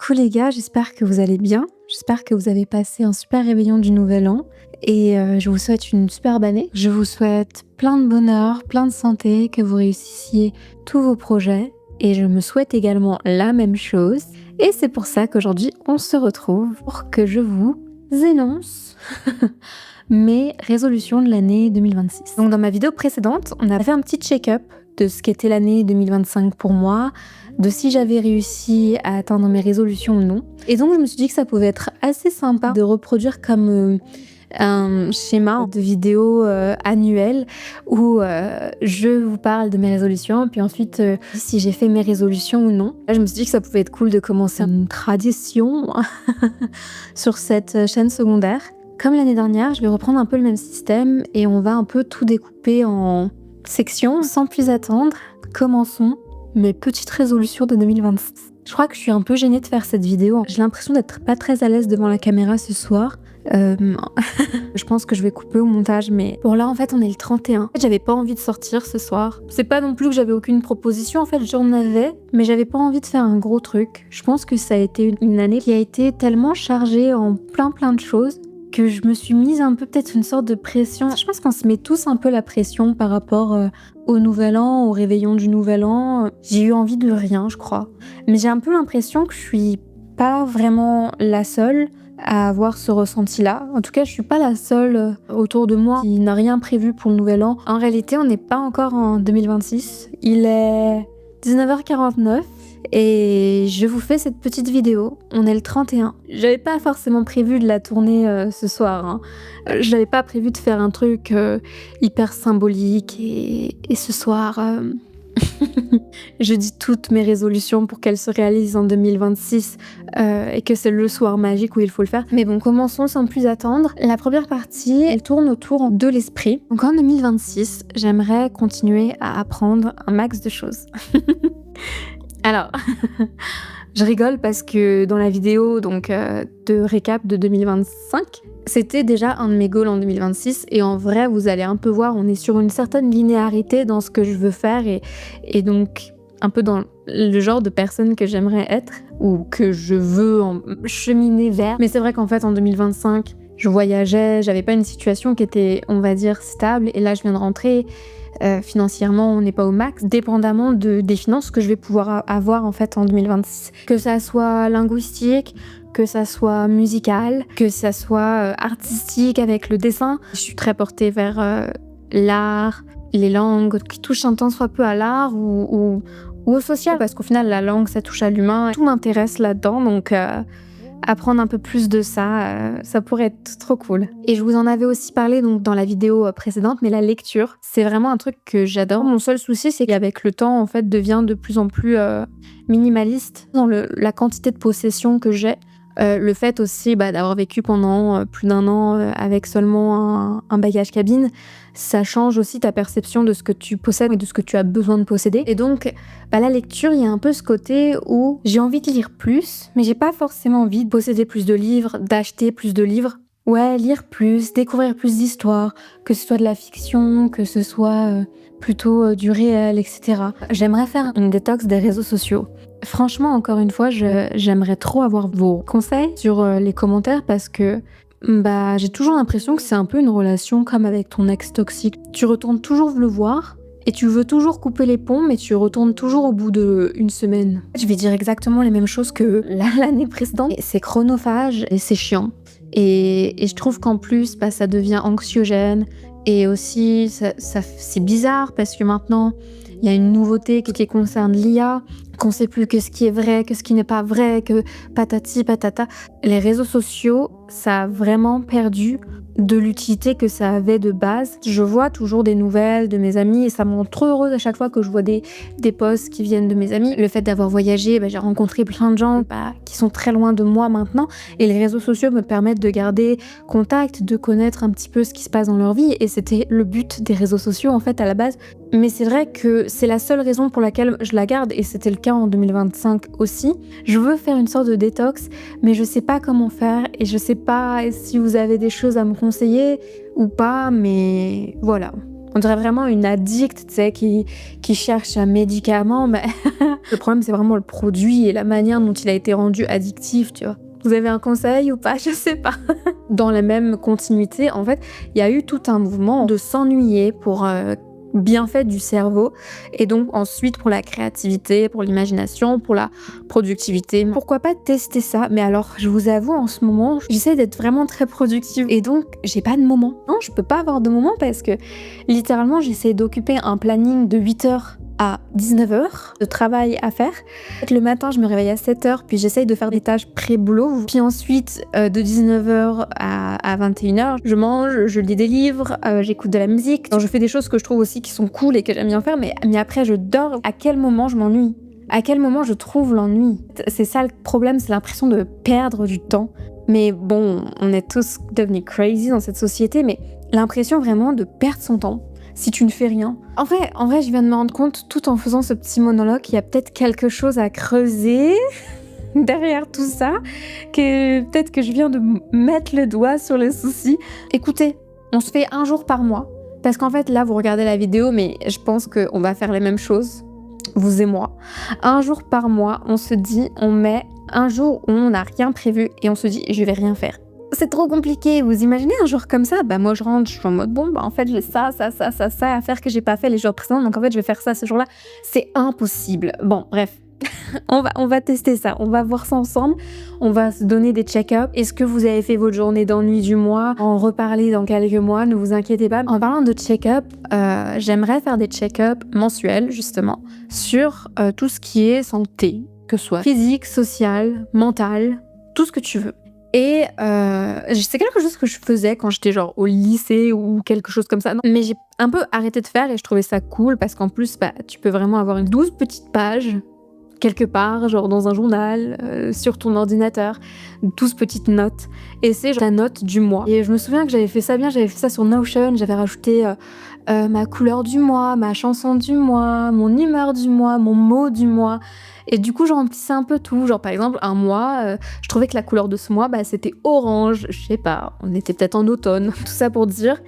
Coucou les gars, j'espère que vous allez bien. J'espère que vous avez passé un super réveillon du Nouvel An et je vous souhaite une superbe année. Je vous souhaite plein de bonheur, plein de santé, que vous réussissiez tous vos projets et je me souhaite également la même chose. Et c'est pour ça qu'aujourd'hui on se retrouve pour que je vous énonce mes résolutions de l'année 2026. Donc dans ma vidéo précédente, on a fait un petit check-up de ce qu'était l'année 2025 pour moi, de si j'avais réussi à atteindre mes résolutions ou non. Et donc je me suis dit que ça pouvait être assez sympa de reproduire comme un schéma de vidéo annuel où je vous parle de mes résolutions, puis ensuite si j'ai fait mes résolutions ou non. Là, je me suis dit que ça pouvait être cool de commencer une tradition sur cette chaîne secondaire. Comme l'année dernière, je vais reprendre un peu le même système et on va un peu tout découper en sections. Sans plus attendre, commençons mes petites résolutions de 2026. Je crois que je suis un peu gênée de faire cette vidéo. J'ai l'impression d'être pas très à l'aise devant la caméra ce soir. Je pense que je vais couper au montage, mais bon là en fait on est le 31. J'avais pas envie de sortir ce soir. C'est pas non plus que j'avais aucune proposition, en fait j'en avais, mais j'avais pas envie de faire un gros truc. Je pense que ça a été une année qui a été tellement chargée en plein de choses que je me suis mise un peu peut-être une sorte de pression. Je pense qu'on se met tous un peu la pression par rapport au Nouvel An, au réveillon du Nouvel An. J'ai eu envie de rien, je crois. Mais j'ai un peu l'impression que je suis pas vraiment la seule à avoir ce ressenti-là. En tout cas, je suis pas la seule autour de moi qui n'a rien prévu pour le Nouvel An. En réalité, on n'est pas encore en 2026. Il est 19h49. Et je vous fais cette petite vidéo, on est le 31. J'avais pas forcément prévu de la tourner ce soir, hein. J'avais pas prévu de faire un truc hyper symbolique et ce soir, je dis toutes mes résolutions pour qu'elles se réalisent en 2026 et que c'est le soir magique où il faut le faire. Mais bon, commençons sans plus attendre. La première partie, elle tourne autour de l'esprit. Donc en 2026, j'aimerais continuer à apprendre un max de choses. Alors, je rigole parce que dans la vidéo de récap de 2025, c'était déjà un de mes goals en 2026 et en vrai, vous allez un peu voir, on est sur une certaine linéarité dans ce que je veux faire et donc un peu dans le genre de personne que j'aimerais être ou que je veux cheminer vers. Mais c'est vrai qu'en fait, en 2025, je voyageais, j'avais pas une situation qui était, on va dire, stable et là, je viens de rentrer. Financièrement, on n'est pas au max, dépendamment des finances que je vais pouvoir avoir en fait en 2026. Que ça soit linguistique, que ça soit musical, que ça soit artistique avec le dessin. Je suis très portée vers l'art, les langues qui touchent un tant soit peu à l'art ou au social, parce qu'au final, la langue, ça touche à l'humain. Tout m'intéresse là-dedans, donc apprendre un peu plus de ça, ça pourrait être trop cool. Et je vous en avais aussi parlé donc dans la vidéo précédente, mais la lecture, c'est vraiment un truc que j'adore. Mon seul souci, c'est qu'avec le temps, en fait, devient de plus en plus minimaliste dans la quantité de possessions que j'ai. Le fait aussi d'avoir vécu pendant plus d'un an avec seulement un bagage cabine, ça change aussi ta perception de ce que tu possèdes et de ce que tu as besoin de posséder. Et donc, la lecture, il y a un peu ce côté où j'ai envie de lire plus, mais j'ai pas forcément envie de posséder plus de livres, d'acheter plus de livres. Ouais, lire plus, découvrir plus d'histoires, que ce soit de la fiction, que ce soit plutôt du réel, etc. J'aimerais faire une détox des réseaux sociaux. Franchement, encore une fois, j'aimerais trop avoir vos conseils sur les commentaires parce que j'ai toujours l'impression que c'est un peu une relation comme avec ton ex toxique. Tu retournes toujours le voir et tu veux toujours couper les ponts, mais tu retournes toujours au bout d'une semaine. Je vais dire exactement les mêmes choses que l'année précédente. C'est chronophage et c'est chiant. Et je trouve qu'en plus, ça devient anxiogène. Et aussi, c'est bizarre parce que maintenant, il y a une nouveauté qui concerne l'IA, qu'on sait plus que ce qui est vrai, que ce qui n'est pas vrai, que patati patata. Les réseaux sociaux, ça a vraiment perdu de l'utilité que ça avait de base. Je vois toujours des nouvelles de mes amis et ça me rend trop heureuse à chaque fois que je vois des posts qui viennent de mes amis. Le fait d'avoir voyagé, j'ai rencontré plein de gens qui sont très loin de moi maintenant et les réseaux sociaux me permettent de garder contact, de connaître un petit peu ce qui se passe dans leur vie et c'était le but des réseaux sociaux en fait à la base. Mais c'est vrai que c'est la seule raison pour laquelle je la garde et c'était le cas en 2025 aussi. Je veux faire une sorte de détox, mais je sais pas comment faire et je sais pas si vous avez des choses à me conseiller ou pas, mais voilà. On dirait vraiment une addict, tu sais, qui cherche un médicament, mais le problème, c'est vraiment le produit et la manière dont il a été rendu addictif, tu vois. Vous avez un conseil ou pas? Je sais pas. Dans la même continuité, en fait, il y a eu tout un mouvement de s'ennuyer pour bienfait du cerveau et donc ensuite pour la créativité, pour l'imagination, pour la productivité. Pourquoi pas tester ça? Mais alors, je vous avoue, en ce moment, j'essaie d'être vraiment très productive et donc j'ai pas de moment. Non, je peux pas avoir de moment parce que littéralement, j'essaie d'occuper un planning de 8h à 19h de travail à faire. Le matin, je me réveille à 7h, puis j'essaye de faire des tâches pré-boulot. Puis ensuite, de 19h à 21h, je mange, je lis des livres, j'écoute de la musique. Donc, je fais des choses que je trouve aussi qui sont cool et que j'aime bien faire, mais après, je dors. À quel moment je m'ennuie? À quel moment je trouve l'ennui? C'est ça le problème, c'est l'impression de perdre du temps. Mais bon, on est tous devenus crazy dans cette société, mais l'impression vraiment de perdre son temps si tu ne fais rien. En vrai, je viens de me rendre compte, tout en faisant ce petit monologue, qu'il y a peut-être quelque chose à creuser derrière tout ça, que peut-être que je viens de mettre le doigt sur le souci. Écoutez, on se fait un jour par mois, parce qu'en fait, là, vous regardez la vidéo, mais je pense qu'on va faire les mêmes choses, vous et moi. Un jour par mois, on se dit, on met un jour où on n'a rien prévu et on se dit, je vais rien faire. C'est trop compliqué, vous imaginez un jour comme ça? Bah moi je rentre, je suis en mode bon, bah en fait j'ai ça à faire que j'ai pas fait les jours précédents, donc en fait je vais faire ça ce jour-là. C'est impossible. Bon, bref, on va tester ça, on va voir ça ensemble, on va se donner des check-ups. Est-ce que vous avez fait votre journée d'ennui du mois? En reparler dans quelques mois, ne vous inquiétez pas. En parlant de check-up, j'aimerais faire des check-ups mensuels justement sur tout ce qui est santé, que ce soit physique, social, mental, tout ce que tu veux. Et c'est quelque chose que je faisais quand j'étais genre au lycée ou quelque chose comme ça. Non, mais j'ai un peu arrêté de faire et je trouvais ça cool parce qu'en plus, bah, tu peux vraiment avoir une 12 petites pages quelque part, genre dans un journal, sur ton ordinateur, 12 petites notes. Et c'est genre la note du mois. Et je me souviens que j'avais fait ça bien, j'avais fait ça sur Notion, j'avais rajouté ma couleur du mois, ma chanson du mois, mon humeur du mois, mon mot du mois. Et du coup, je remplissais un peu tout. Genre, par exemple, un mois, je trouvais que la couleur de ce mois, bah, c'était orange. Je sais pas, on était peut-être en automne. Tout ça pour dire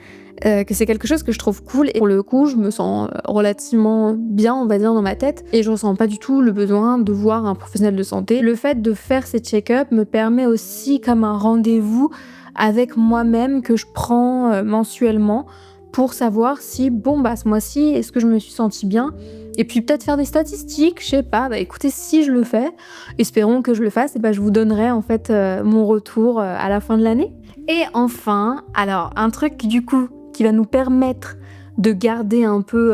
que c'est quelque chose que je trouve cool. Et pour le coup, je me sens relativement bien, on va dire, dans ma tête. Et je ressens pas du tout le besoin de voir un professionnel de santé. Le fait de faire ces check-ups me permet aussi comme un rendez-vous avec moi-même que je prends mensuellement pour savoir si, bon, bah, ce mois-ci, est-ce que je me suis sentie bien? Et puis peut-être faire des statistiques, je sais pas. Bah écoutez, si je le fais, espérons que je le fasse, et bah je vous donnerai en fait mon retour à la fin de l'année. Et enfin, alors un truc du coup qui va nous permettre de garder un peu,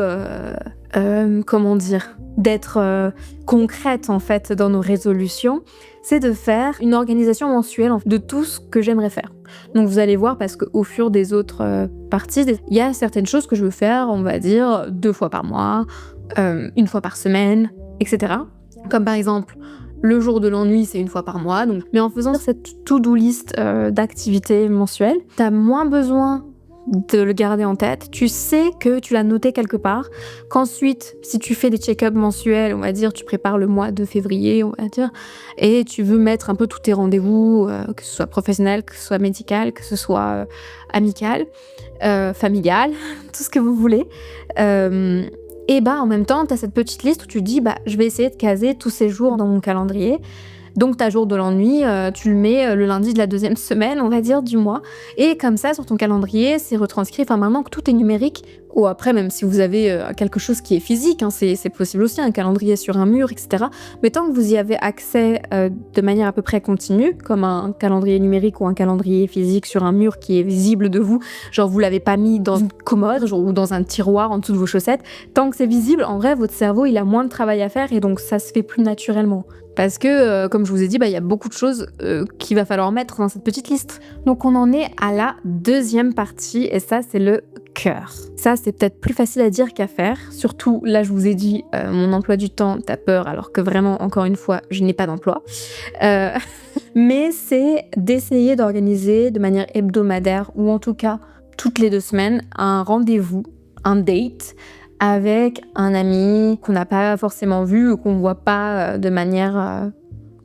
comment dire, d'être concrète en fait dans nos résolutions, c'est de faire une organisation mensuelle de tout ce que j'aimerais faire. Donc vous allez voir, parce qu'au fur des autres parties, il y a certaines choses que je veux faire, on va dire 2 fois par mois, 1 fois par semaine, etc. Comme par exemple, le jour de l'ennui, c'est 1 fois par mois. Donc, mais en faisant cette to-do list d'activités mensuelles, t'as moins besoin de le garder en tête. Tu sais que tu l'as noté quelque part. Qu'ensuite, si tu fais des check-ups mensuels, on va dire, tu prépares le mois de février, on va dire, et tu veux mettre un peu tous tes rendez-vous, que ce soit professionnel, que ce soit médical, que ce soit amical, familial, tout ce que vous voulez. Et bah en même temps, tu as cette petite liste où tu dis bah je vais essayer de caser tous ces jours dans mon calendrier. Donc ta jour de l'ennui, tu le mets le lundi de la 2e semaine, on va dire, du mois. Et comme ça, sur ton calendrier, c'est retranscrit. Enfin, maintenant que tout est numérique, ou après, même si vous avez quelque chose qui est physique, hein, c'est possible aussi, un calendrier sur un mur, etc. Mais tant que vous y avez accès de manière à peu près continue, comme un calendrier numérique ou un calendrier physique sur un mur qui est visible de vous, genre vous l'avez pas mis dans une commode genre, ou dans un tiroir en dessous de vos chaussettes, tant que c'est visible, en vrai, votre cerveau, il a moins de travail à faire et donc ça se fait plus naturellement. Parce que, comme je vous ai dit, y a beaucoup de choses qu'il va falloir mettre dans cette petite liste. Donc on en est à la 2e partie, et ça, c'est le cœur. Ça, c'est peut-être plus facile à dire qu'à faire. Surtout, là, je vous ai dit, mon emploi du temps, t'as peur, alors que vraiment, encore une fois, je n'ai pas d'emploi. Mais c'est d'essayer d'organiser de manière hebdomadaire, ou en tout cas, toutes les 2 semaines, un rendez-vous, un date, avec un ami qu'on n'a pas forcément vu ou qu'on ne voit pas de manière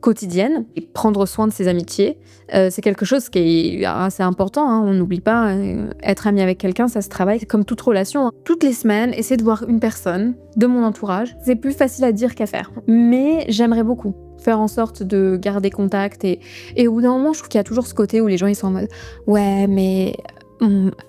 quotidienne et prendre soin de ses amitiés. C'est quelque chose qui est assez important, hein. On n'oublie pas, être ami avec quelqu'un, ça se travaille. C'est comme toute relation, hein. Toutes les semaines, essayer de voir une personne de mon entourage, c'est plus facile à dire qu'à faire. Mais j'aimerais beaucoup faire en sorte de garder contact et au bout d'un moment, je trouve qu'il y a toujours ce côté où les gens ils sont en mode ouais, mais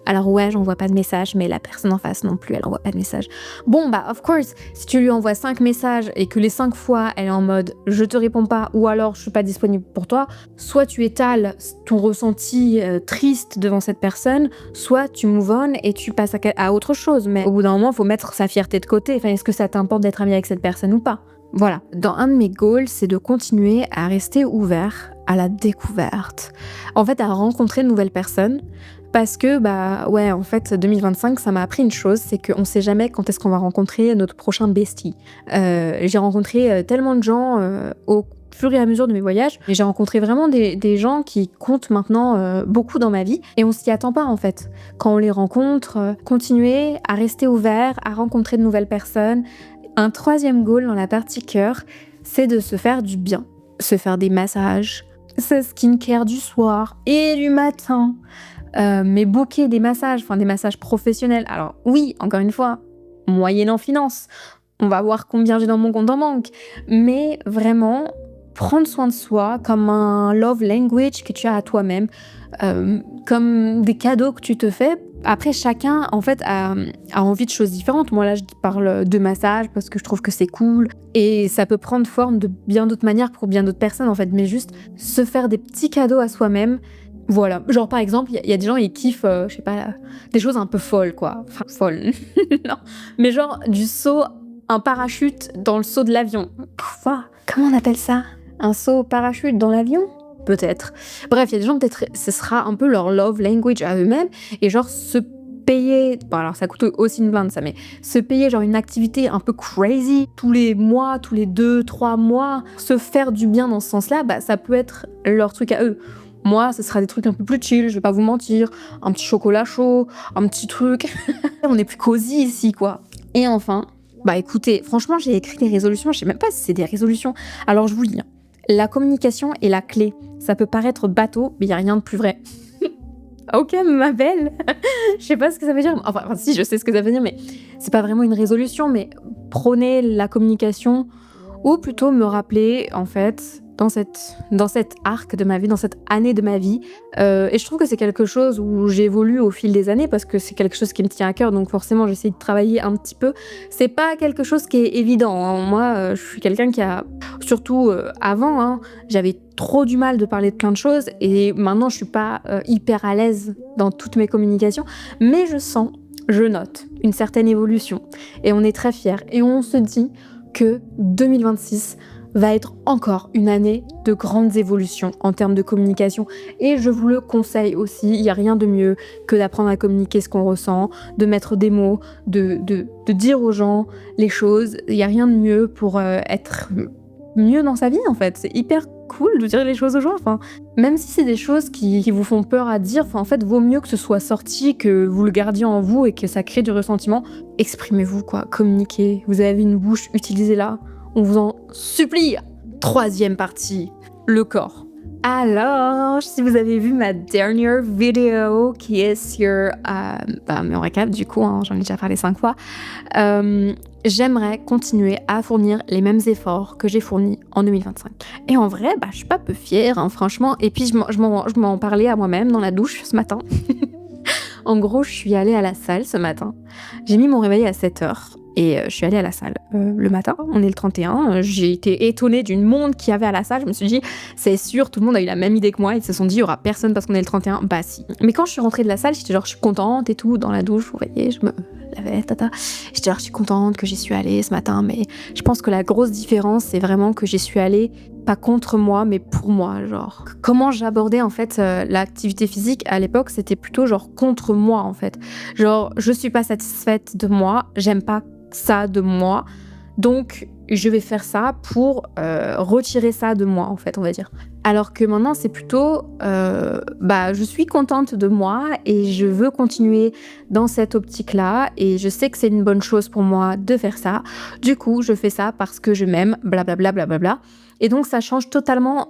alors ouais, j'envoie pas de message, mais la personne en face non plus, elle envoie pas de message. Bon bah of course, si tu lui envoies 5 messages et que les 5 fois elle est en mode je te réponds pas ou alors je suis pas disponible pour toi, soit tu étales ton ressenti triste devant cette personne, soit tu move on et tu passes à autre chose. Mais au bout d'un moment, faut mettre sa fierté de côté. Enfin, est-ce que ça t'importe d'être ami avec cette personne ou pas? Voilà. Dans un de mes goals, c'est de continuer à rester ouvert à la découverte. En fait, à rencontrer de nouvelles personnes. Parce que, en fait, 2025, ça m'a appris une chose, c'est qu'on sait jamais quand est-ce qu'on va rencontrer notre prochain bestie. J'ai rencontré tellement de gens au fur et à mesure de mes voyages, et j'ai rencontré vraiment des gens qui comptent maintenant beaucoup dans ma vie, et on s'y attend pas en fait. Quand on les rencontre, continuer à rester ouvert, à rencontrer de nouvelles personnes. Un troisième goal dans la partie cœur, c'est de se faire du bien, se faire des massages, sa skincare du soir et du matin. Mais booker des massages professionnels. Alors oui, encore une fois, moyennant finance, on va voir combien j'ai dans mon compte en banque. Mais vraiment, prendre soin de soi comme un love language que tu as à toi-même, comme des cadeaux que tu te fais. Après, chacun, en fait, a envie de choses différentes. Moi, là, je parle de massage parce que je trouve que c'est cool. Et ça peut prendre forme de bien d'autres manières pour bien d'autres personnes, en fait. Mais juste se faire des petits cadeaux à soi-même. Voilà. Genre, par exemple, il y a des gens, ils kiffent, je sais pas, des choses un peu folles, quoi. Enfin, folles. Non. Mais genre, du saut, un parachute dans le saut de l'avion. Quoi? Comment on appelle ça? Un saut parachute dans l'avion? Peut-être. Bref, il y a des gens, peut-être, ce sera un peu leur love language à eux-mêmes. Et genre, se payer, bon alors ça coûte aussi une blinde ça, mais se payer genre une activité un peu crazy tous les mois, tous les 2-3 mois, se faire du bien dans ce sens-là, ça peut être leur truc à eux. Moi, ce sera des trucs un peu plus chill, je vais pas vous mentir, un petit chocolat chaud, un petit truc. On est plus cosy ici, quoi. Et enfin, écoutez, franchement, j'ai écrit des résolutions, je sais même pas si c'est des résolutions. Alors je vous lis. La communication est la clé. Ça peut paraître bateau, mais il y a rien de plus vrai. Ok, ma belle. Je sais pas ce que ça veut dire. Enfin, si, je sais ce que ça veut dire, mais c'est pas vraiment une résolution, mais prôner la communication, ou plutôt me rappeler, en fait, dans cet arc de ma vie, dans cette année de ma vie. Et je trouve que c'est quelque chose où j'évolue au fil des années parce que c'est quelque chose qui me tient à cœur, donc forcément j'essaie de travailler un petit peu. C'est pas quelque chose qui est évident, hein. Moi, je suis quelqu'un qui a, surtout avant, hein, j'avais trop du mal de parler de plein de choses et maintenant je suis pas hyper à l'aise dans toutes mes communications, mais je note une certaine évolution et on est très fiers et on se dit que 2026 va être encore une année de grandes évolutions en termes de communication. Et je vous le conseille aussi, il n'y a rien de mieux que d'apprendre à communiquer ce qu'on ressent, de mettre des mots, de dire aux gens les choses. Il n'y a rien de mieux pour être mieux dans sa vie, en fait. C'est hyper cool de dire les choses aux gens. Enfin, même si c'est des choses qui vous font peur à dire, en fait, vaut mieux que ce soit sorti, que vous le gardiez en vous et que ça crée du ressentiment. Exprimez-vous, quoi. Communiquez. Vous avez une bouche, utilisez-la. On vous en supplie. Troisième partie, le corps. Alors, si vous avez vu ma dernière vidéo qui est sur mon récap, du coup, hein, j'en ai déjà parlé 5 fois, j'aimerais continuer à fournir les mêmes efforts que j'ai fournis en 2025. Et en vrai, je suis pas peu fière, hein, franchement. Et puis, je m'en parlais à moi-même dans la douche ce matin. En gros, je suis allée à la salle ce matin. J'ai mis mon réveil à 7h. Et je suis allée à la salle le matin, on est le 31, j'ai été étonnée du monde qu'il y avait à la salle, je me suis dit, c'est sûr, tout le monde a eu la même idée que moi, ils se sont dit, il y aura personne parce qu'on est le 31, si. Mais quand je suis rentrée de la salle, j'étais genre, je suis contente et tout, dans la douche, vous voyez, je me lavais, j'étais genre, je suis contente que j'y suis allée ce matin, mais je pense que la grosse différence, c'est vraiment que j'y suis allée, pas contre moi, mais pour moi, genre. Comment j'abordais, en fait, l'activité physique, à l'époque, c'était plutôt genre contre moi, en fait. Genre, je suis pas satisfaite de moi, j'aime pas ça de moi, donc je vais faire ça pour retirer ça de moi, en fait, on va dire. Alors que maintenant c'est plutôt je suis contente de moi et je veux continuer dans cette optique là et je sais que c'est une bonne chose pour moi de faire ça, du coup je fais ça parce que je m'aime, blablabla blablabla. Et donc ça change totalement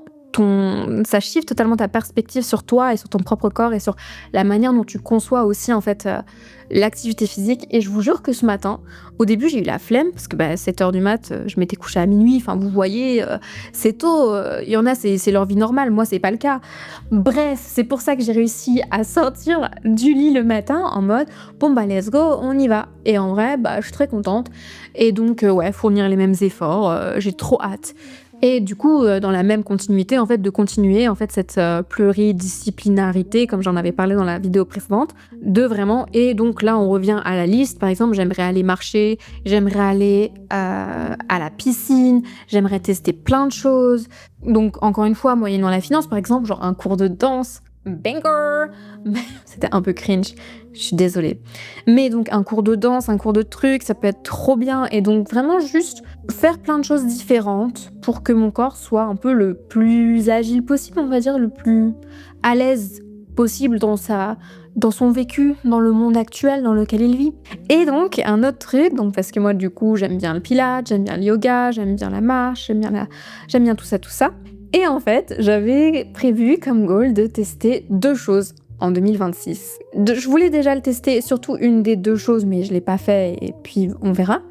ça shift totalement ta perspective sur toi et sur ton propre corps et sur la manière dont tu conçois aussi en fait l'activité physique. Et je vous jure que ce matin, au début j'ai eu la flemme parce que 7h du mat, je m'étais couchée à minuit, enfin vous voyez, c'est tôt, il y en a c'est leur vie normale, moi c'est pas le cas. Bref, c'est pour ça que j'ai réussi à sortir du lit le matin en mode bon let's go, on y va. Et en vrai je suis très contente et donc fournir les mêmes efforts, j'ai trop hâte. Et du coup, dans la même continuité, en fait, de continuer en fait cette pluridisciplinarité, comme j'en avais parlé dans la vidéo précédente, de vraiment. Et donc là, on revient à la liste. Par exemple, j'aimerais aller marcher, j'aimerais aller à la piscine, j'aimerais tester plein de choses. Donc encore une fois, moyennant la finance, par exemple, genre un cours de danse. Banger! C'était un peu cringe, je suis désolée. Mais donc un cours de danse, un cours de trucs, ça peut être trop bien. Et donc vraiment juste faire plein de choses différentes pour que mon corps soit un peu le plus agile possible, on va dire, le plus à l'aise possible dans son vécu, dans le monde actuel dans lequel il vit. Et donc un autre truc, donc parce que moi du coup j'aime bien le pilates, j'aime bien le yoga, j'aime bien la marche, j'aime bien tout ça. Et en fait, j'avais prévu comme goal de tester 2 choses en 2026. Je voulais déjà le tester, surtout une des 2 choses, mais je l'ai pas fait et puis on verra.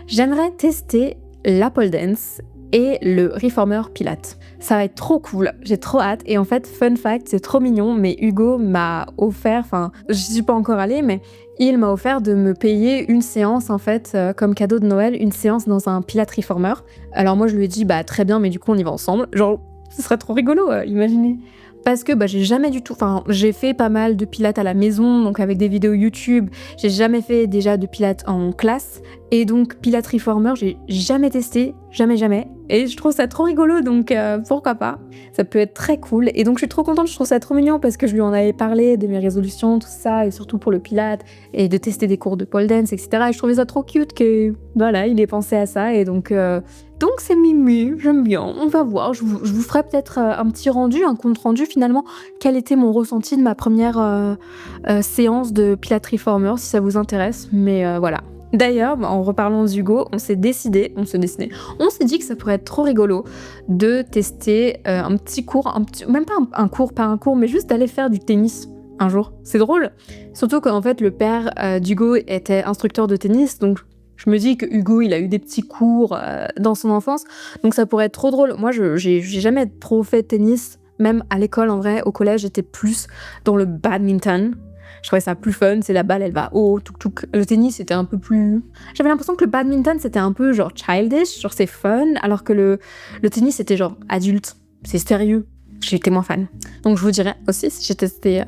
J'aimerais tester la pole dance et le reformer pilates. Ça va être trop cool, j'ai trop hâte. Et en fait, fun fact, c'est trop mignon, mais Hugo m'a offert, j'y suis pas encore allée, mais il m'a offert de me payer une séance en fait, comme cadeau de Noël, une séance dans un pilates reformer. Alors moi je lui ai dit très bien, mais du coup on y va ensemble. Genre, ce serait trop rigolo, imaginez. Parce que j'ai jamais du tout... j'ai fait pas mal de pilates à la maison, donc avec des vidéos YouTube. J'ai jamais fait déjà de pilates en classe. Et donc, pilates reformer, j'ai jamais testé. Jamais. Et je trouve ça trop rigolo, donc pourquoi pas. Ça peut être très cool. Et donc, je suis trop contente, je trouve ça trop mignon parce que je lui en avais parlé de mes résolutions, tout ça, et surtout pour le pilates, et de tester des cours de pole dance, etc. Et je trouvais ça trop cute que, il ait pensé à ça. Et donc c'est mimi, j'aime bien, on va voir. Je vous ferai peut-être un petit rendu, un compte rendu finalement, quel était mon ressenti de ma première séance de pilates reformer, si ça vous intéresse. Mais voilà. D'ailleurs, en reparlant d'Hugo, on s'est dit que ça pourrait être trop rigolo de tester un petit cours, même pas un cours, mais juste d'aller faire du tennis un jour. C'est drôle. Surtout qu'en fait, le père d'Hugo était instructeur de tennis, donc je me dis que Hugo, il a eu des petits cours dans son enfance, donc ça pourrait être trop drôle. Moi, j'ai jamais trop fait de tennis, même à l'école, en vrai. Au collège, j'étais plus dans le badminton. Je trouvais ça plus fun, c'est la balle, elle va haut, touc. Le tennis, c'était un peu plus... J'avais l'impression que le badminton, c'était un peu genre childish, genre c'est fun, alors que le tennis, c'était genre adulte, c'est sérieux. J'étais moins fan. Donc je vous dirais aussi si j'ai testé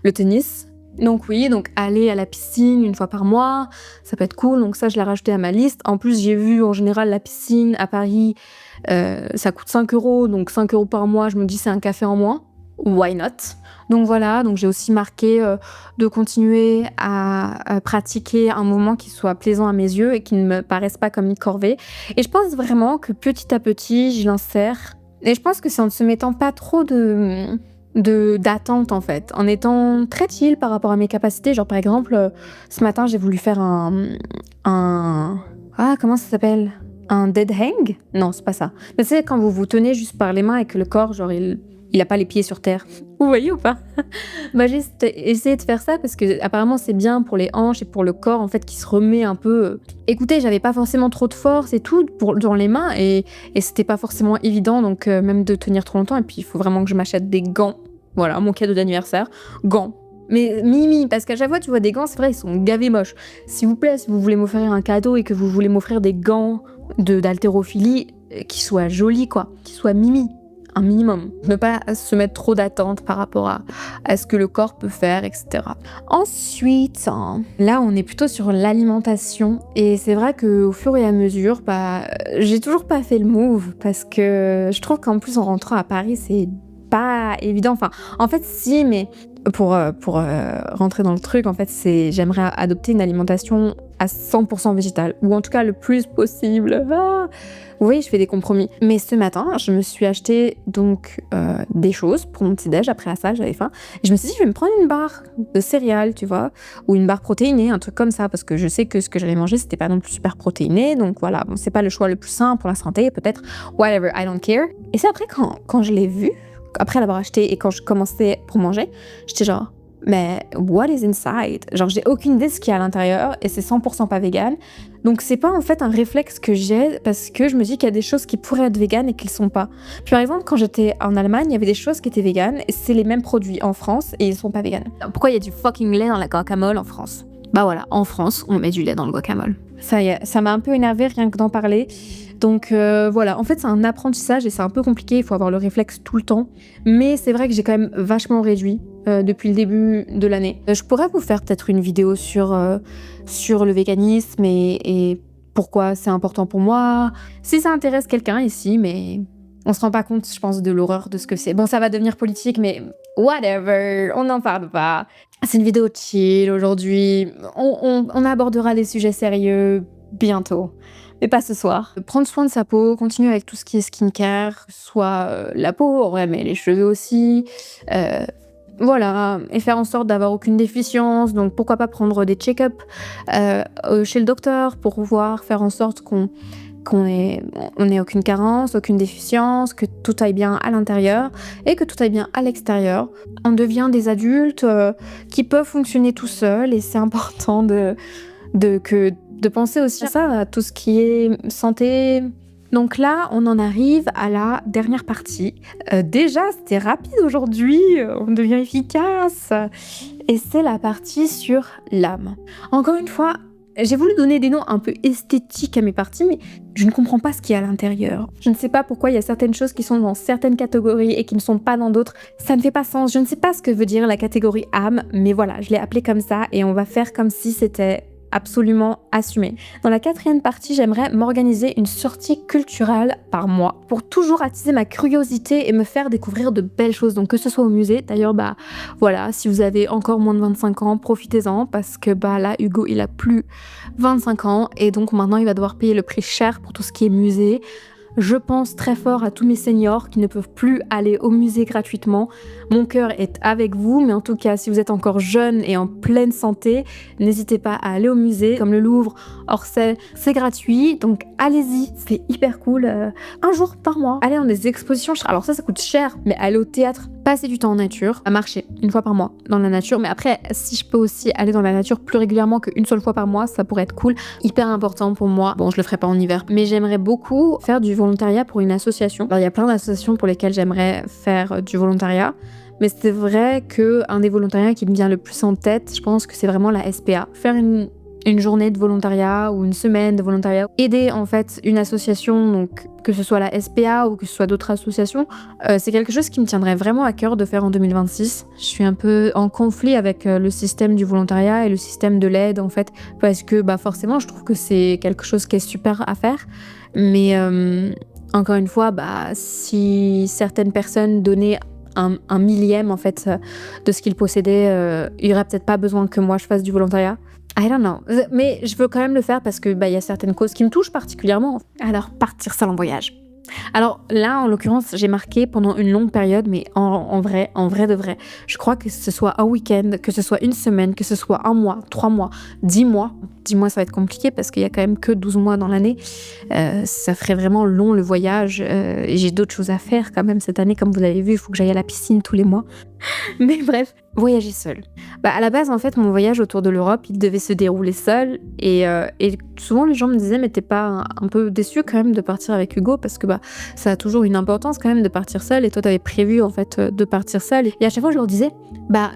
le tennis. Donc oui, aller à la piscine une fois par mois, ça peut être cool, donc ça je l'ai rajouté à ma liste. En plus, j'ai vu en général la piscine à Paris, ça coûte 5 €, donc 5 € par mois, je me dis c'est un café en moins. Why not? Donc voilà, donc j'ai aussi marqué de continuer à pratiquer un moment qui soit plaisant à mes yeux et qui ne me paraisse pas comme une corvée. Et je pense vraiment que petit à petit, je l'insère. Et je pense que c'est en ne se mettant pas trop d'attente en fait, en étant très chill par rapport à mes capacités. Genre par exemple, ce matin, j'ai voulu faire comment ça s'appelle? Un dead hang? Non, c'est pas ça. Mais c'est quand vous vous tenez juste par les mains et que le corps, genre, il a pas les pieds sur terre. Vous voyez ou pas? J'ai essayé de faire ça parce que apparemment c'est bien pour les hanches et pour le corps en fait qui se remet un peu. Écoutez, j'avais pas forcément trop de force et tout dans les mains et c'était pas forcément évident donc même de tenir trop longtemps et puis il faut vraiment que je m'achète des gants. Voilà, mon cadeau d'anniversaire, gants. Mais Mimi, parce qu'à chaque fois tu vois des gants, c'est vrai, ils sont gavés moches. S'il vous plaît, si vous voulez m'offrir un cadeau et que vous voulez m'offrir des gants d'haltérophilie qui soient jolis quoi, qui soient Mimi. Un minimum. Ne pas se mettre trop d'attentes par rapport à ce que le corps peut faire, etc. Ensuite, là, on est plutôt sur l'alimentation. Et c'est vrai qu'au fur et à mesure, j'ai toujours pas fait le move parce que je trouve qu'en plus, en rentrant à Paris, c'est pas évident. En fait, si, mais pour rentrer dans le truc, en fait, j'aimerais adopter une alimentation à 100% végétal, ou en tout cas le plus possible. Vous voyez, je fais des compromis. Mais ce matin, je me suis acheté donc des choses pour mon petit-déj. Après la salle, j'avais faim. Et je me suis dit, je vais me prendre une barre de céréales, tu vois, ou une barre protéinée, un truc comme ça, parce que je sais que ce que j'allais manger, c'était pas non plus super protéiné. Donc voilà, bon, c'est pas le choix le plus sain pour la santé, peut-être. Whatever, I don't care. Et c'est après, quand je l'ai vu, après l'avoir acheté et quand je commençais pour manger, j'étais genre, mais what is inside? Genre, j'ai aucune idée de ce qu'il y a à l'intérieur et c'est 100% pas vegan. Donc, c'est pas en fait un réflexe que j'ai parce que je me dis qu'il y a des choses qui pourraient être véganes et qui le sont pas. Puis, par exemple, quand j'étais en Allemagne, il y avait des choses qui étaient véganes et c'est les mêmes produits en France et ils sont pas véganes. Pourquoi il y a du fucking lait dans la guacamole en France? Bah voilà, en France, on met du lait dans le guacamole. Ça y est, ça m'a un peu énervé rien que d'en parler. Donc voilà, en fait c'est un apprentissage et c'est un peu compliqué, il faut avoir le réflexe tout le temps. Mais c'est vrai que j'ai quand même vachement réduit depuis le début de l'année. Je pourrais vous faire peut-être une vidéo sur le véganisme et pourquoi c'est important pour moi. Si ça intéresse quelqu'un ici, mais on se rend pas compte, je pense, de l'horreur de ce que c'est. Bon, ça va devenir politique, mais whatever, on n'en parle pas. C'est une vidéo chill aujourd'hui. On abordera des sujets sérieux bientôt. Mais pas ce soir. Prendre soin de sa peau, continuer avec tout ce qui est skincare, soit la peau, ouais, mais les cheveux aussi. Voilà, et faire en sorte d'avoir aucune déficience. Donc pourquoi pas prendre des check-up chez le docteur pour pouvoir faire en sorte qu'on ait aucune carence, aucune déficience, que tout aille bien à l'intérieur et que tout aille bien à l'extérieur. On devient des adultes qui peuvent fonctionner tout seuls et c'est important de penser aussi à ça, à tout ce qui est santé. Donc là, on en arrive à la dernière partie. Déjà, c'était rapide aujourd'hui, on devient efficace. Et c'est la partie sur l'âme. Encore une fois, j'ai voulu donner des noms un peu esthétiques à mes parties, mais je ne comprends pas ce qu'il y a à l'intérieur. Je ne sais pas pourquoi il y a certaines choses qui sont dans certaines catégories et qui ne sont pas dans d'autres. Ça ne fait pas sens. Je ne sais pas ce que veut dire la catégorie âme, mais voilà, je l'ai appelée comme ça et on va faire comme si c'était absolument assumé. Dans la 4e partie, j'aimerais m'organiser une sortie culturelle par mois pour toujours attiser ma curiosité et me faire découvrir de belles choses. Donc que ce soit au musée, d'ailleurs voilà, si vous avez encore moins de 25 ans, profitez-en parce que là Hugo il a plus 25 ans et donc maintenant il va devoir payer le prix cher pour tout ce qui est musée. Je pense très fort à tous mes seniors qui ne peuvent plus aller au musée gratuitement. Mon cœur est avec vous, mais en tout cas, si vous êtes encore jeune et en pleine santé, n'hésitez pas à aller au musée, comme le Louvre, Orsay, c'est gratuit, donc allez-y, c'est hyper cool. Un jour par mois, allez dans des expositions, alors ça coûte cher, mais aller au théâtre, passer du temps en nature, à marcher une fois par mois dans la nature, mais après, si je peux aussi aller dans la nature plus régulièrement qu'une seule fois par mois, ça pourrait être cool, hyper important pour moi. Bon, je le ferai pas en hiver, mais j'aimerais beaucoup faire du volontariat pour une association. Alors, il y a plein d'associations pour lesquelles j'aimerais faire du volontariat, mais c'est vrai qu'un des volontariats qui me vient le plus en tête, je pense que c'est vraiment la SPA. Faire une journée de volontariat ou une semaine de volontariat. Aider en fait une association, donc que ce soit la SPA ou que ce soit d'autres associations, c'est quelque chose qui me tiendrait vraiment à cœur de faire en 2026. Je suis un peu en conflit avec le système du volontariat et le système de l'aide en fait, parce que forcément je trouve que c'est quelque chose qui est super à faire, mais encore une fois, si certaines personnes donnaient un millième en fait de ce qu'ils possédaient, il y aurait peut-être pas besoin que moi je fasse du volontariat. I don't know, mais je veux quand même le faire parce que y a certaines causes qui me touchent particulièrement. Alors partir seul en voyage. Alors là, en l'occurrence, j'ai marqué pendant une longue période, mais en vrai de vrai, je crois que ce soit un week-end, que ce soit une semaine, que ce soit 1 mois, 3 mois, 10 mois. 10 mois, ça va être compliqué parce qu'il y a quand même que 12 mois dans l'année. Ça ferait vraiment long le voyage. Et j'ai d'autres choses à faire quand même cette année. Comme vous l'avez vu, il faut que j'aille à la piscine tous les mois. Mais bref, voyager seul. À la base, en fait, mon voyage autour de l'Europe, il devait se dérouler seul. Et souvent, les gens me disaient, mais t'es pas un peu déçu quand même de partir avec Hugo parce que ça a toujours une importance quand même de partir seul. Et toi, t'avais prévu en fait de partir seul. Et à chaque fois, je leur disais,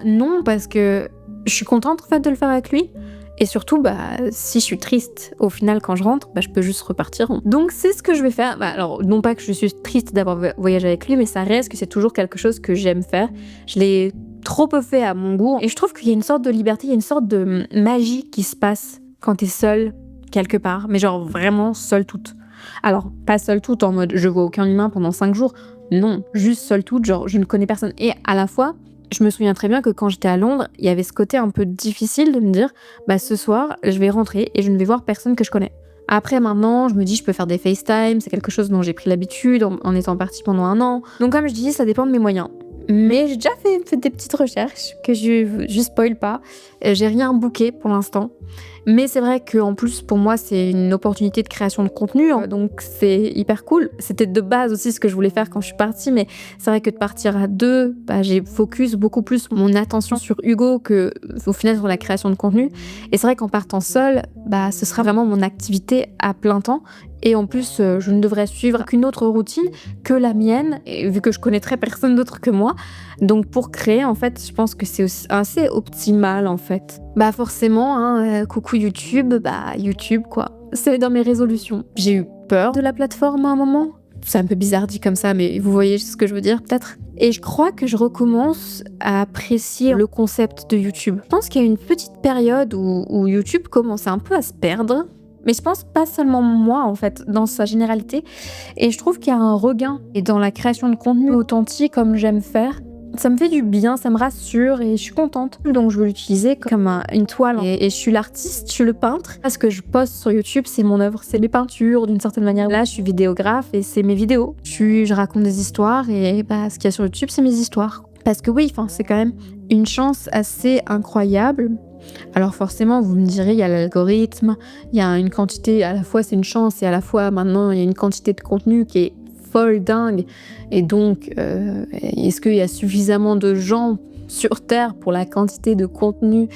non, parce que je suis contente en fait de le faire avec lui. Et surtout, si je suis triste au final quand je rentre, je peux juste repartir. Donc c'est ce que je vais faire. Alors non pas que je suis triste d'avoir voyagé avec lui, mais ça reste que c'est toujours quelque chose que j'aime faire. Je l'ai trop peu fait à mon goût. Et je trouve qu'il y a une sorte de liberté, il y a une sorte de magie qui se passe quand t'es seule quelque part. Mais genre vraiment seule toute. Alors pas seule toute en mode je vois aucun humain pendant 5 jours. Non, juste seule toute, genre je ne connais personne. Et à la fois, Je me souviens très bien que quand j'étais à Londres, il y avait ce côté un peu difficile de me dire ce soir, je vais rentrer et je ne vais voir personne que je connais. Après, maintenant, je me dis, je peux faire des FaceTime, c'est quelque chose dont j'ai pris l'habitude en étant partie pendant 1 an. Donc, comme je dis, ça dépend de mes moyens. Mais j'ai déjà fait des petites recherches que je spoil pas. J'ai rien booké pour l'instant. Mais c'est vrai qu'en plus, pour moi, c'est une opportunité de création de contenu. Donc, c'est hyper cool. C'était de base aussi ce que je voulais faire quand je suis partie. Mais c'est vrai que de partir à 2, j'ai focus beaucoup plus mon attention sur Hugo que au final sur la création de contenu. Et c'est vrai qu'en partant seule, ce sera vraiment mon activité à plein temps. Et en plus, je ne devrais suivre qu'une autre routine que la mienne, et vu que je connaîtrais personne d'autre que moi. Donc pour créer, en fait, je pense que c'est aussi assez optimal, en fait. Forcément, coucou YouTube, YouTube, quoi. C'est dans mes résolutions. J'ai eu peur de la plateforme à un moment. C'est un peu bizarre dit comme ça, mais vous voyez ce que je veux dire, peut-être. Et je crois que je recommence à apprécier le concept de YouTube. Je pense qu'il y a une petite période où YouTube commençait un peu à se perdre. Mais je pense pas seulement moi, en fait, dans sa généralité. Et je trouve qu'il y a un regain. Et dans la création de contenu authentique, comme j'aime faire, ça me fait du bien, ça me rassure et je suis contente. Donc je veux l'utiliser comme une toile. Et je suis l'artiste, je suis le peintre. Ce que je poste sur YouTube, c'est mon œuvre, c'est mes peintures d'une certaine manière. Là, je suis vidéographe et c'est mes vidéos. Je raconte des histoires et ce qu'il y a sur YouTube, c'est mes histoires. Parce que oui, c'est quand même une chance assez incroyable. Alors forcément, vous me direz, il y a l'algorithme, il y a une quantité, à la fois c'est une chance et à la fois maintenant il y a une quantité de contenu qui est folle dingue. Et donc, est-ce qu'il y a suffisamment de gens sur Terre pour la quantité de contenu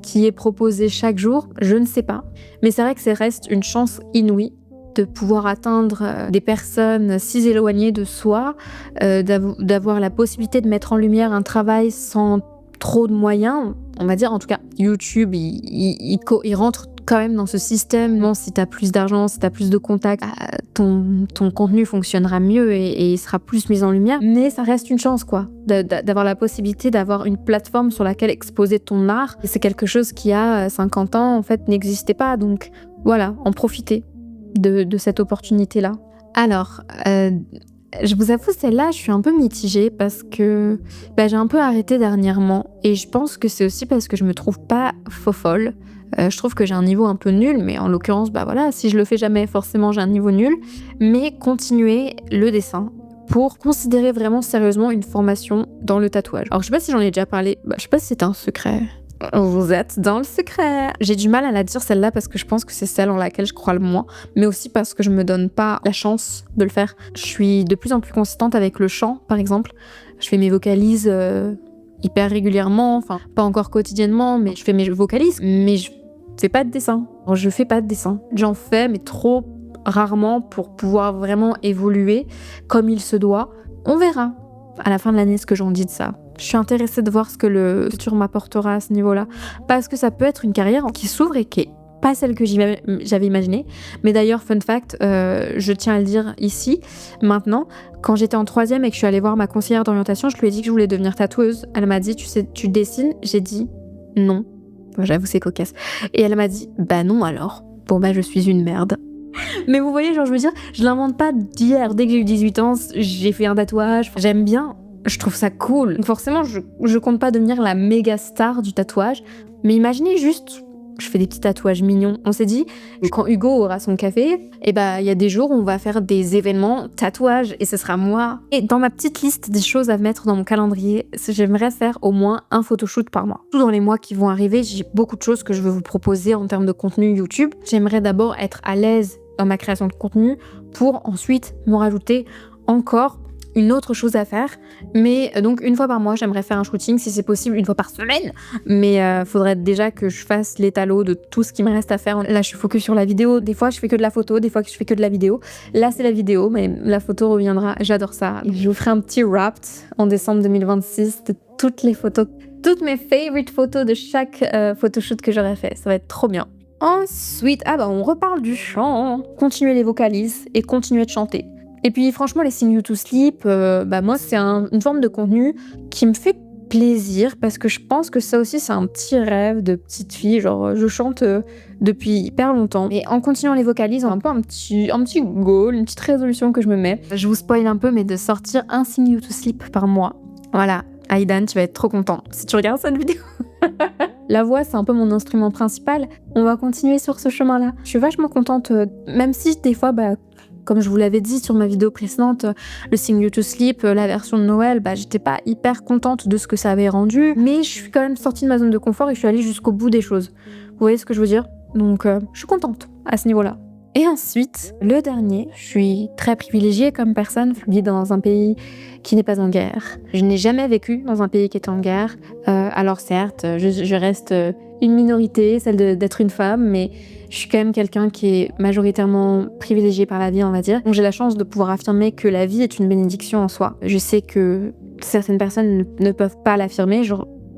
qui est proposé chaque jour? Je ne sais pas. Mais c'est vrai que ça reste une chance inouïe de pouvoir atteindre des personnes si éloignées de soi, d'avoir la possibilité de mettre en lumière un travail sans trop de moyens, on va dire. En tout cas, YouTube, il rentre quand même dans ce système. Bon, si t'as plus d'argent, si t'as plus de contacts, ton contenu fonctionnera mieux et il sera plus mis en lumière. Mais ça reste une chance, quoi, d'avoir la possibilité d'avoir une plateforme sur laquelle exposer ton art. Et c'est quelque chose qui, a 50 ans, en fait, n'existait pas. Donc, voilà, en profiter de cette opportunité-là. Alors, je vous avoue, celle-là, je suis un peu mitigée parce que j'ai un peu arrêté dernièrement. Et je pense que c'est aussi parce que je me trouve pas fofolle. Je trouve que j'ai un niveau un peu nul, mais en l'occurrence, si je le fais jamais, forcément, j'ai un niveau nul. Mais continuer le dessin pour considérer vraiment sérieusement une formation dans le tatouage. Alors, je sais pas si j'en ai déjà parlé. Je sais pas si c'est un secret. Vous êtes dans le secret. J'ai du mal à la dire celle-là parce que je pense que c'est celle en laquelle je crois le moins, mais aussi parce que je me donne pas la chance de le faire. Je suis de plus en plus consistante avec le chant, par exemple. Je fais mes vocalises hyper régulièrement, pas encore quotidiennement, mais je fais mes vocalises, mais je fais pas de dessin. Je fais pas de dessin. J'en fais, mais trop rarement pour pouvoir vraiment évoluer comme il se doit. On verra à la fin de l'année ce que j'en dis de ça. Je suis intéressée de voir ce que le futur m'apportera à ce niveau-là. Parce que ça peut être une carrière qui s'ouvre et qui est pas celle que j'avais imaginée. Mais d'ailleurs, fun fact, je tiens à le dire ici, maintenant, quand j'étais en 3e et que je suis allée voir ma conseillère d'orientation, je lui ai dit que je voulais devenir tatoueuse. Elle m'a dit, tu dessines? J'ai dit non. J'avoue, c'est cocasse. Et elle m'a dit, non alors. Je suis une merde. Mais vous voyez, je veux dire, je l'invente pas d'hier. Dès que j'ai eu 18 ans, j'ai fait un tatouage. J'aime bien. Je trouve ça cool. Donc forcément, je compte pas devenir la méga star du tatouage. Mais imaginez juste, je fais des petits tatouages mignons. On s'est dit, quand Hugo aura son café, il y a des jours où on va faire des événements tatouages et ce sera moi. Et dans ma petite liste des choses à mettre dans mon calendrier, j'aimerais faire au moins un photoshoot par mois. Tout dans les mois qui vont arriver, j'ai beaucoup de choses que je veux vous proposer en termes de contenu YouTube. J'aimerais d'abord être à l'aise dans ma création de contenu pour ensuite me rajouter encore une autre chose à faire. Mais donc une fois par mois, j'aimerais faire un shooting, si c'est possible, une fois par semaine. Mais faudrait déjà que je fasse l'étalot de tout ce qui me reste à faire. Là, je suis focus sur la vidéo. Des fois, je fais que de la photo. Des fois, je fais que de la vidéo. Là, c'est la vidéo, mais la photo reviendra. J'adore ça. Je vous ferai un petit wrapped en décembre 2026 de toutes les photos, toutes mes favorite photos de chaque photoshoot que j'aurais fait. Ça va être trop bien. Ensuite, on reparle du chant. Continuer les vocalises et continuer de chanter. Et puis franchement, les Sing You to Sleep, moi c'est une forme de contenu qui me fait plaisir parce que je pense que ça aussi c'est un petit rêve de petite fille. Genre je chante depuis hyper longtemps. Et en continuant les vocalises, un peu un petit goal, une petite résolution que je me mets. Je vous spoil un peu, mais de sortir un Sing You to Sleep par mois. Voilà. Aïdan, tu vas être trop content si tu regardes cette vidéo. La voix, c'est un peu mon instrument principal. On va continuer sur ce chemin-là. Je suis vachement contente, même si des fois, comme je vous l'avais dit sur ma vidéo précédente, le Sing You to Sleep, la version de Noël, j'étais pas hyper contente de ce que ça avait rendu, mais je suis quand même sortie de ma zone de confort et je suis allée jusqu'au bout des choses. Vous voyez ce que je veux dire? Donc, je suis contente à ce niveau-là. Et ensuite, le dernier, je suis très privilégiée comme personne, je vis dans un pays qui n'est pas en guerre. Je n'ai jamais vécu dans un pays qui est en guerre. Alors certes, je reste une minorité, celle d'être une femme, mais je suis quand même quelqu'un qui est majoritairement privilégié par la vie, on va dire. Donc j'ai la chance de pouvoir affirmer que la vie est une bénédiction en soi. Je sais que certaines personnes ne peuvent pas l'affirmer.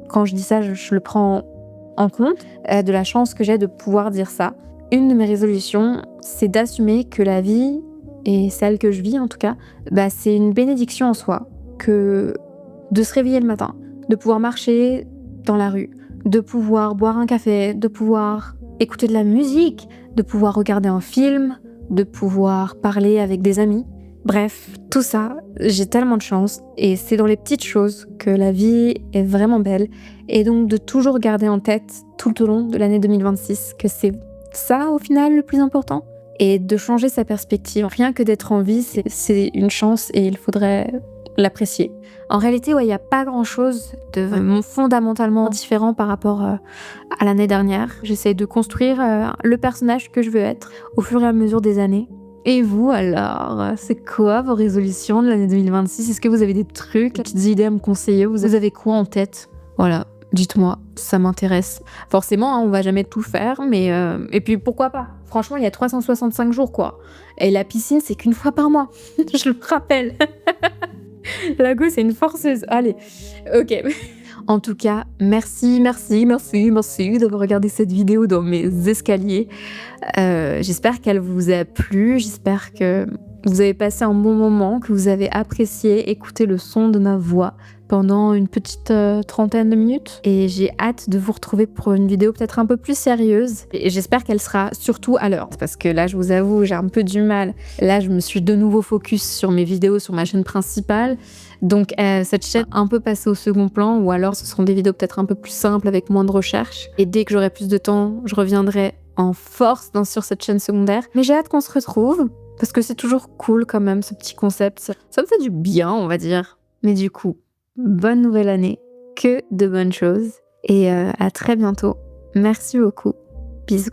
Quand je dis ça, je le prends en compte de la chance que j'ai de pouvoir dire ça. Une de mes résolutions, c'est d'assumer que la vie, et celle que je vis en tout cas, c'est une bénédiction en soi, que de se réveiller le matin, de pouvoir marcher dans la rue, de pouvoir boire un café, de pouvoir écouter de la musique, de pouvoir regarder un film, de pouvoir parler avec des amis. Bref, tout ça, j'ai tellement de chance et c'est dans les petites choses que la vie est vraiment belle et donc de toujours garder en tête tout au long de l'année 2026 que c'est ça au final le plus important et de changer sa perspective. Rien que d'être en vie, c'est une chance et il faudrait l'apprécier. En réalité, il n'y a pas grand-chose de fondamentalement différent par rapport à l'année dernière. J'essaie de construire le personnage que je veux être au fur et à mesure des années. Et vous alors, c'est quoi vos résolutions de l'année 2026? Est-ce que vous avez des trucs, des petites idées à me conseiller? Vous avez quoi en tête? Voilà, dites-moi, ça m'intéresse. Forcément, on va jamais tout faire, mais et puis pourquoi pas? Franchement, il y a 365 jours, quoi. Et la piscine, c'est qu'une fois par mois. Je le rappelle. La go, c'est une forceuse. Allez, ok. En tout cas, merci d'avoir regardé cette vidéo dans mes escaliers. J'espère qu'elle vous a plu, j'espère que vous avez passé un bon moment, que vous avez apprécié écouter le son de ma voix pendant une petite trentaine de minutes. Et j'ai hâte de vous retrouver pour une vidéo peut-être un peu plus sérieuse. Et j'espère qu'elle sera surtout à l'heure. Parce que là, je vous avoue, j'ai un peu du mal. Là, je me suis de nouveau focus sur mes vidéos sur ma chaîne principale. Donc cette chaîne un peu passée au second plan, ou alors ce seront des vidéos peut-être un peu plus simples avec moins de recherche. Et dès que j'aurai plus de temps, je reviendrai en force sur cette chaîne secondaire. Mais j'ai hâte qu'on se retrouve, parce que c'est toujours cool quand même ce petit concept. Ça me fait du bien, on va dire. Mais du coup, bonne nouvelle année, que de bonnes choses. Et à très bientôt. Merci beaucoup. Bisous.